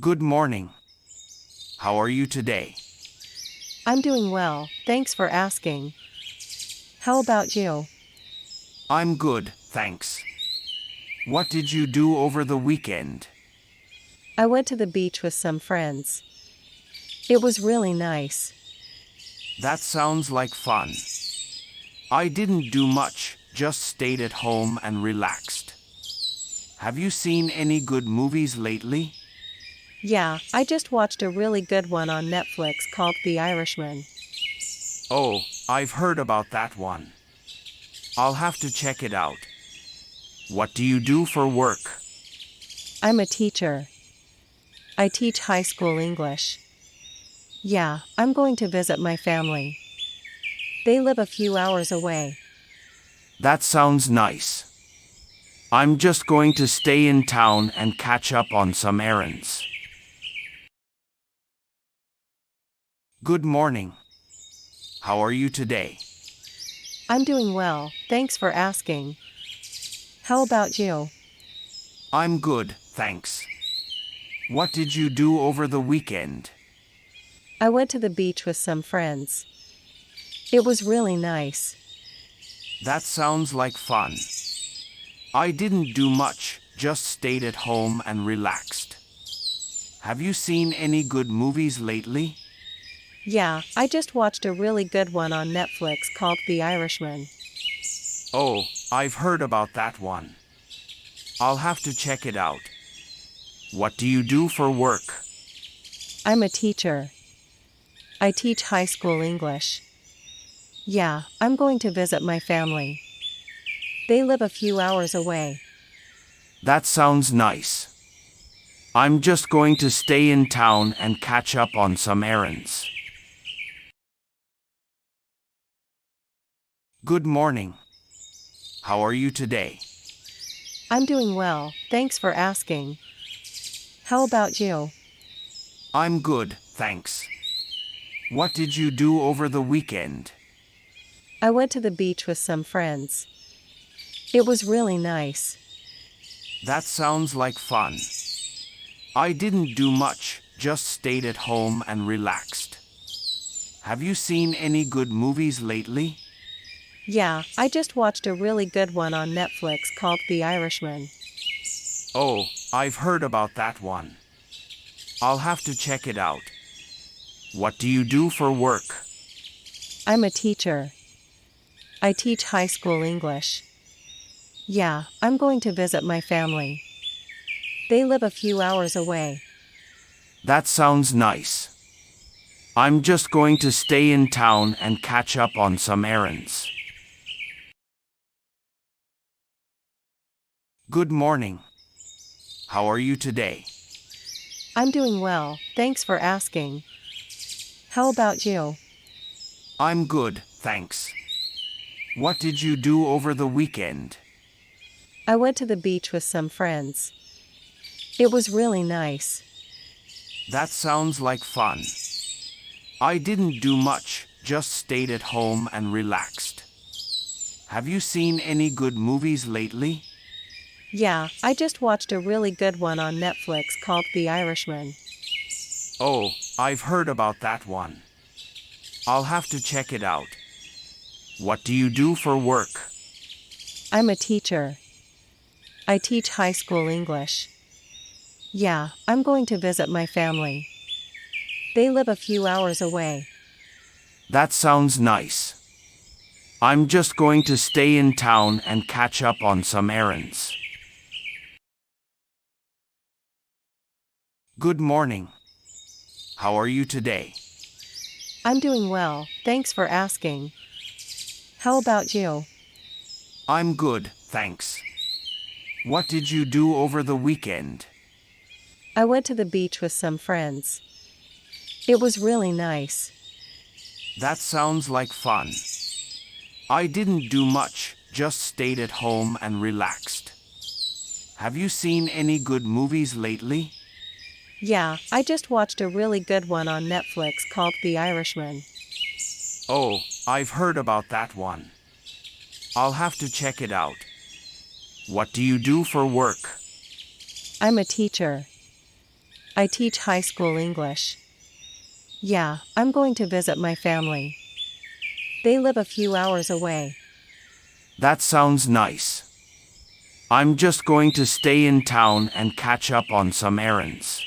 Good morning. How are you today? I'm doing well, thanks for asking. How about you? I'm good, thanks. What did you do over the weekend? I went to the beach with some friends. It was really nice. That sounds like fun. I didn't do much, just stayed at home and relaxed. Have you seen any good movies lately? Yeah, I just watched a really good one on Netflix called The Irishman. Oh, I've heard about that one. I'll have to check it out. What do you do for work? I'm a teacher. I teach high school English. Yeah, I'm going to visit my family. They live a few hours away. That sounds nice. I'm just going to stay in town and catch up on some errands. Good morning. How are you today? I'm doing well, thanks for asking. How about you? I'm good, thanks. What did you do over the weekend? I went to the beach with some friends. It was really nice. That sounds like fun. I didn't do much, just stayed at home and relaxed. Have you seen any good movies lately? Yeah, I just watched a really good one on Netflix called The Irishman. Oh, I've heard about that one. I'll have to check it out. What do you do for work? I'm a teacher. I teach high school English. Yeah, I'm going to visit my family. They live a few hours away. That sounds nice. I'm just going to stay in town and catch up on some errands. Good morning. How are you today? I'm doing well, thanks for asking. How about you? I'm good, thanks. What did you do over the weekend? I went to the beach with some friends. It was really nice. That sounds like fun. I didn't do much, just stayed at home and relaxed. Have you seen any good movies lately? Yeah, I just watched a really good one on Netflix called The Irishman. Oh, I've heard about that one. I'll have to check it out. What do you do for work? I'm a teacher. I teach high school English. Yeah, I'm going to visit my family. They live a few hours away. That sounds nice. I'm just going to stay in town and catch up on some errands. Good morning. How are you today? I'm doing well, thanks for asking. How about you? I'm good, thanks. What did you do over the weekend? I went to the beach with some friends. It was really nice. That sounds like fun. I didn't do much, just stayed at home and relaxed. Have you seen any good movies lately? Yeah, I just watched a really good one on Netflix called The Irishman. Oh, I've heard about that one. I'll have to check it out. What do you do for work? I'm a teacher. I teach high school English. Yeah, I'm going to visit my family. They live a few hours away. That sounds nice. I'm just going to stay in town and catch up on some errands. Good morning. How are you today? I'm doing well, thanks for asking. How about you? I'm good, thanks. What did you do over the weekend? I went to the beach with some friends. It was really nice. That sounds like fun. I didn't do much, just stayed at home and relaxed. Have you seen any good movies lately? Yeah, I just watched a really good one on Netflix called The Irishman. Oh, I've heard about that one. I'll have to check it out. What do you do for work? I'm a teacher. I teach high school English. Yeah, I'm going to visit my family. They live a few hours away. That sounds nice. I'm just going to stay in town and catch up on some errands.